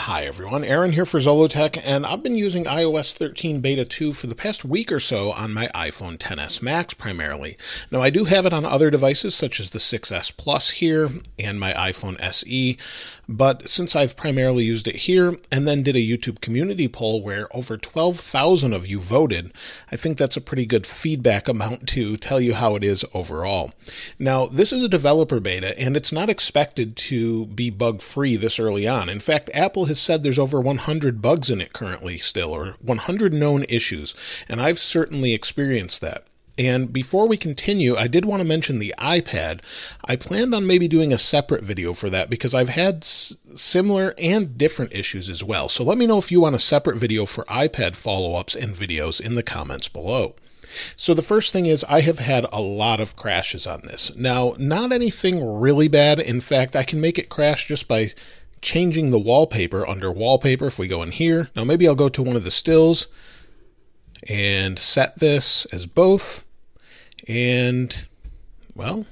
Hi everyone, Aaron here for Zollotech, and I've been using iOS 13 Beta 2 for the past week or so on my iPhone XS Max primarily. Now I do have it on other devices such as the 6S Plus here and my iPhone SE, but since I've primarily used it here and then did a YouTube community poll where over 12,000 of you voted, I think that's a pretty good feedback amount to tell you how it is overall. Now this is a developer beta and it's not expected to be bug-free this early on. In fact, Apple has said there's over 100 bugs in it currently still, or 100 known issues, and I've certainly experienced that. And before we continue, I did want to mention the iPad. I planned on maybe doing a separate video for that because I've had similar and different issues as well. So let me know if you want a separate video for iPad follow-ups and videos in the comments below. So the first thing is I have had a lot of crashes on this. Now, not anything really bad. In fact, I can make it crash just by changing the wallpaper under wallpaper. If we go in here, now maybe I'll go to one of the stills and set this as both, and well,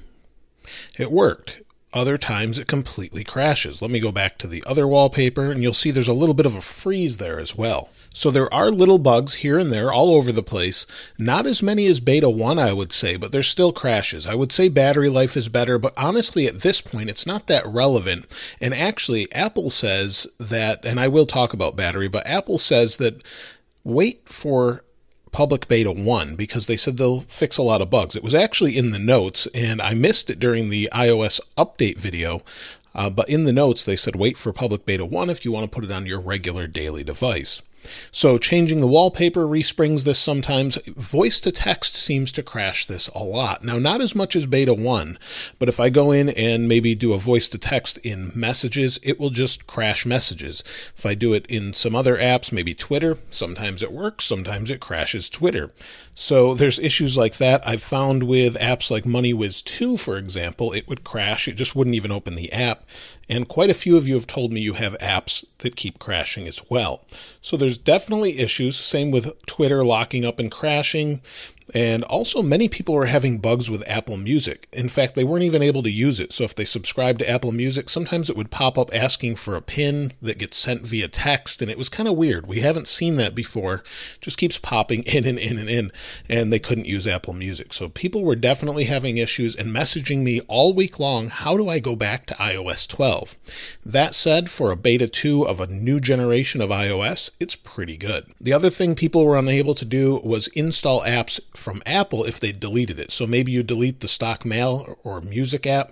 it worked. Other times it completely crashes. Let me go back to the other wallpaper and you'll see there's a little bit of a freeze there as well. So there are little bugs here and there all over the place. Not as many as Beta 1, I would say, but there's still crashes. I would say battery life is better, but honestly at this point it's not that relevant. And actually Apple says that, and I will talk about battery, but Apple says that wait for public beta 1 because they said they'll fix a lot of bugs. It was actually in the notes and I missed it during the iOS update video, but in the notes they said wait for public beta 1 if you want to put it on your regular daily device. So changing the wallpaper resprings this sometimes. Voice to text seems to crash this a lot. Now, not as much as beta 1, but if I go in and maybe do a voice to text in messages, it will just crash messages. If I do it in some other apps, maybe Twitter, sometimes it works, sometimes it crashes Twitter. So there's issues like that. I've found with apps like MoneyWiz 2, for example, it would crash. It just wouldn't even open the app. And quite a few of you have told me you have apps that keep crashing as well. So there's definitely issues. Same with Twitter locking up and crashing. And also many people were having bugs with Apple Music. In fact, they weren't even able to use it. So if they subscribed to Apple Music, sometimes it would pop up asking for a PIN that gets sent via text. And it was kind of weird. We haven't seen that before. Just keeps popping in and in and in. And they couldn't use Apple Music. So people were definitely having issues and messaging me all week long, how do I go back to iOS 12? That said, for a beta 2 of a new generation of iOS, it's pretty good. The other thing people were unable to do was install apps from Apple if they deleted it. So maybe you delete the stock mail or music app.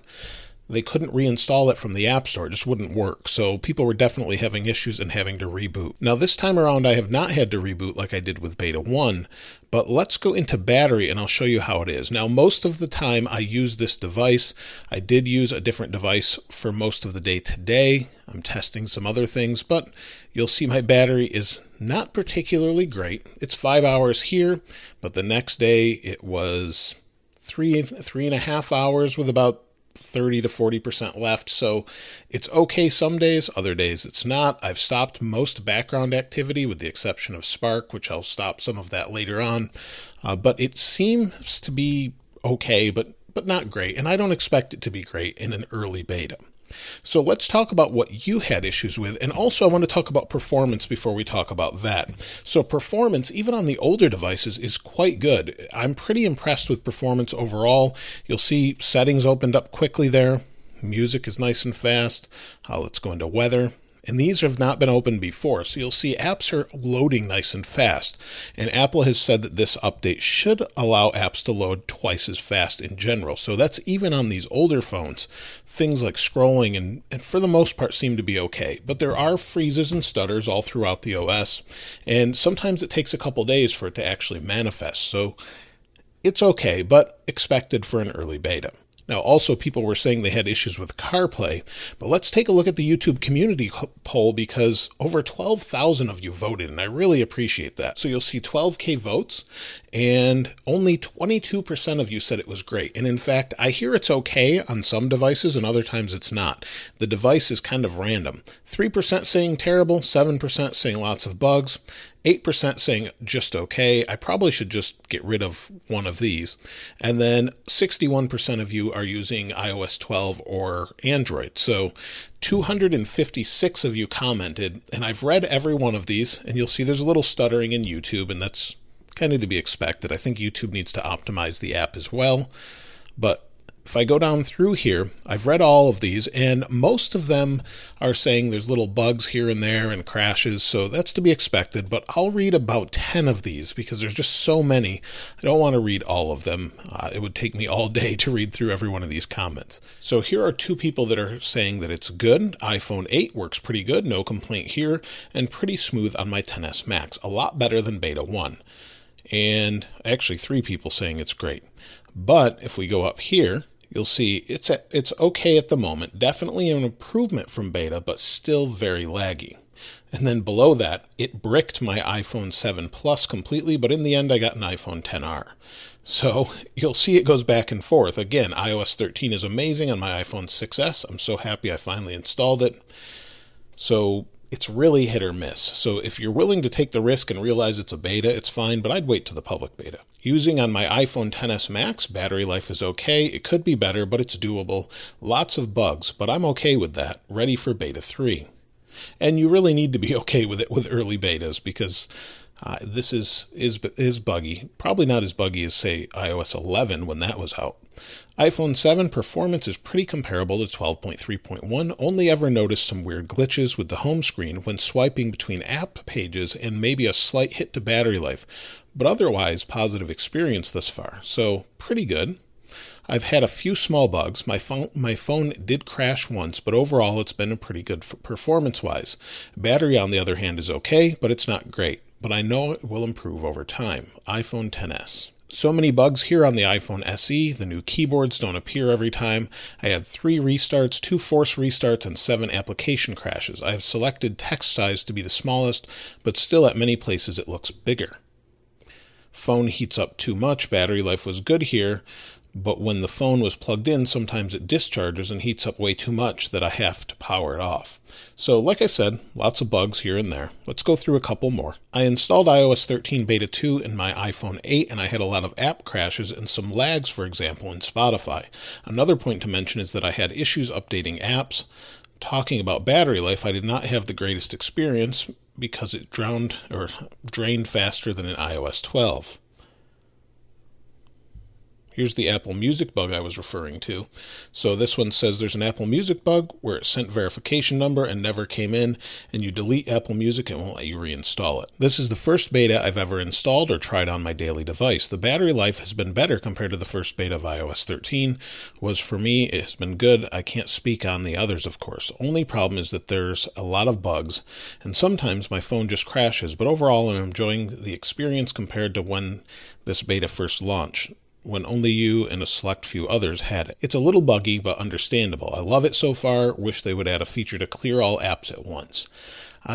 They couldn't reinstall it from the App Store. It just wouldn't work. So people were definitely having issues and having to reboot. Now this time around, I have not had to reboot like I did with Beta 1, but let's go into battery and I'll show you how it is. Now, most of the time I use this device. I did use a different device for most of the day today. I'm testing some other things, but you'll see my battery is not particularly great. It's 5 hours here, but the next day it was three and a half hours with about 30 to 40% left. So it's okay some days, other days it's not. I've stopped most background activity with the exception of Spark, which I'll stop some of that later on. But it seems to be okay, but not great. And I don't expect it to be great in an early beta. So let's talk about what you had issues with, and also I want to talk about performance before we talk about that. So performance, even on the older devices, is quite good. I'm pretty impressed with performance overall. You'll see settings opened up quickly there. Music is nice and fast. Let's go into weather. And these have not been opened before, so you'll see apps are loading nice and fast. And Apple has said that this update should allow apps to load twice as fast in general. So that's even on these older phones. Things like scrolling and for the most part seem to be okay. But there are freezes and stutters all throughout the OS. And sometimes it takes a couple days for it to actually manifest. So it's okay, but expected for an early beta. Now, also people were saying they had issues with CarPlay, but let's take a look at the YouTube community poll because over 12,000 of you voted, and I really appreciate that. So you'll see 12K votes, and only 22% of you said it was great. And in fact, I hear it's okay on some devices, and other times it's not. The device is kind of random. 3% saying terrible, 7% saying lots of bugs, 8% saying just okay. I probably should just get rid of one of these. And then 61% of you are using iOS 12 or Android. So 256 of you commented, and I've read every one of these, and you'll see there's a little stuttering in YouTube, and that's kind of to be expected. I think YouTube needs to optimize the app as well. But if I go down through here, I've read all of these, and most of them are saying there's little bugs here and there and crashes, so that's to be expected. But I'll read about 10 of these because there's just so many. I don't want to read all of them. It would take me all day to read through every one of these comments. So here are 2 people that are saying that it's good. iPhone 8 works pretty good, no complaint here, and pretty smooth on my XS Max. A lot better than Beta 1. And actually 3 people saying it's great. But if we go up here, you'll see it's okay at the moment. Definitely an improvement from beta, but still very laggy. And then below that, it bricked my iPhone 7 Plus completely, but in the end I got an iPhone XR. So you'll see it goes back and forth. Again, iOS 13 is amazing on my iPhone 6S. I'm so happy I finally installed it. So it's really hit or miss. So if you're willing to take the risk and realize it's a beta, it's fine, but I'd wait to the public beta. Using on my iPhone XS Max, battery life is okay. It could be better, but it's doable. Lots of bugs, but I'm okay with that. Ready for beta 3. And you really need to be okay with it with early betas because this is buggy. Probably not as buggy as, say, iOS 11 when that was out. iPhone 7 performance is pretty comparable to 12.3.1, only ever noticed some weird glitches with the home screen when swiping between app pages and maybe a slight hit to battery life, but otherwise positive experience thus far, so pretty good. I've had a few small bugs. My phone did crash once, but overall it's been pretty good performance-wise. Battery, on the other hand, is okay, but it's not great, but I know it will improve over time. iPhone XS. So many bugs here on the iPhone SE. The new keyboards don't appear every time. I had 3 restarts, 2 forced restarts, and 7 application crashes. I have selected text size to be the smallest, but still at many places it looks bigger. Phone heats up too much. Battery life was good here, but when the phone was plugged in, sometimes it discharges and heats up way too much that I have to power it off. So like I said, lots of bugs here and there. Let's go through a couple more. I installed iOS 13 Beta 2 in my iPhone 8, and I had a lot of app crashes and some lags, for example, in Spotify. Another point to mention is that I had issues updating apps. Talking about battery life, I did not have the greatest experience because it drained faster than in iOS 12. Here's the Apple Music bug I was referring to. So this one says there's an Apple Music bug where it sent verification number and never came in, and you delete Apple Music and it won't let you reinstall it. This is the first beta I've ever installed or tried on my daily device. The battery life has been better compared to the first beta of iOS 13. For me, it has been good. I can't speak on the others, of course. Only problem is that there's a lot of bugs, and sometimes my phone just crashes, but overall I'm enjoying the experience compared to when this beta first launched, when only you and a select few others had it. It's a little buggy, but understandable. I love it so far. Wish they would add a feature to clear all apps at once.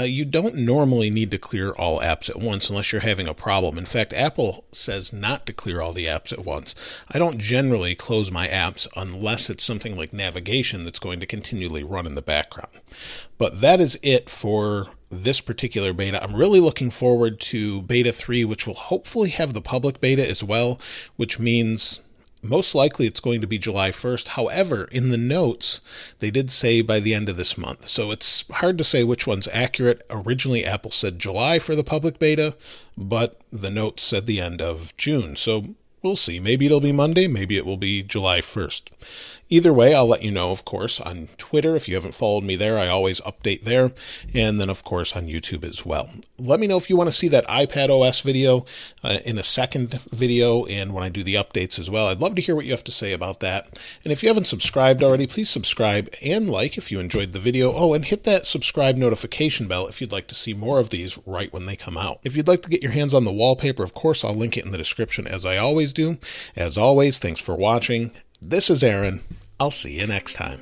You don't normally need to clear all apps at once unless you're having a problem. In fact, Apple says not to clear all the apps at once. I don't generally close my apps unless it's something like navigation that's going to continually run in the background. But that is it for this particular beta. I'm really looking forward to beta 3, which will hopefully have the public beta as well, which means most likely it's going to be July 1st. However, in the notes, they did say by the end of this month. So it's hard to say which one's accurate. Originally, Apple said July for the public beta, but the notes said the end of June. So we'll see. Maybe it'll be Monday. Maybe it will be July 1st. Either way, I'll let you know, of course, on Twitter. If you haven't followed me there, I always update there. And then, of course, on YouTube as well. Let me know if you want to see that iPad OS video in a second video and when I do the updates as well. I'd love to hear what you have to say about that. And if you haven't subscribed already, please subscribe and like if you enjoyed the video. Oh, and hit that subscribe notification bell if you'd like to see more of these right when they come out. If you'd like to get your hands on the wallpaper, of course, I'll link it in the description as I always do. As always, thanks for watching. This is Aaron. I'll see you next time.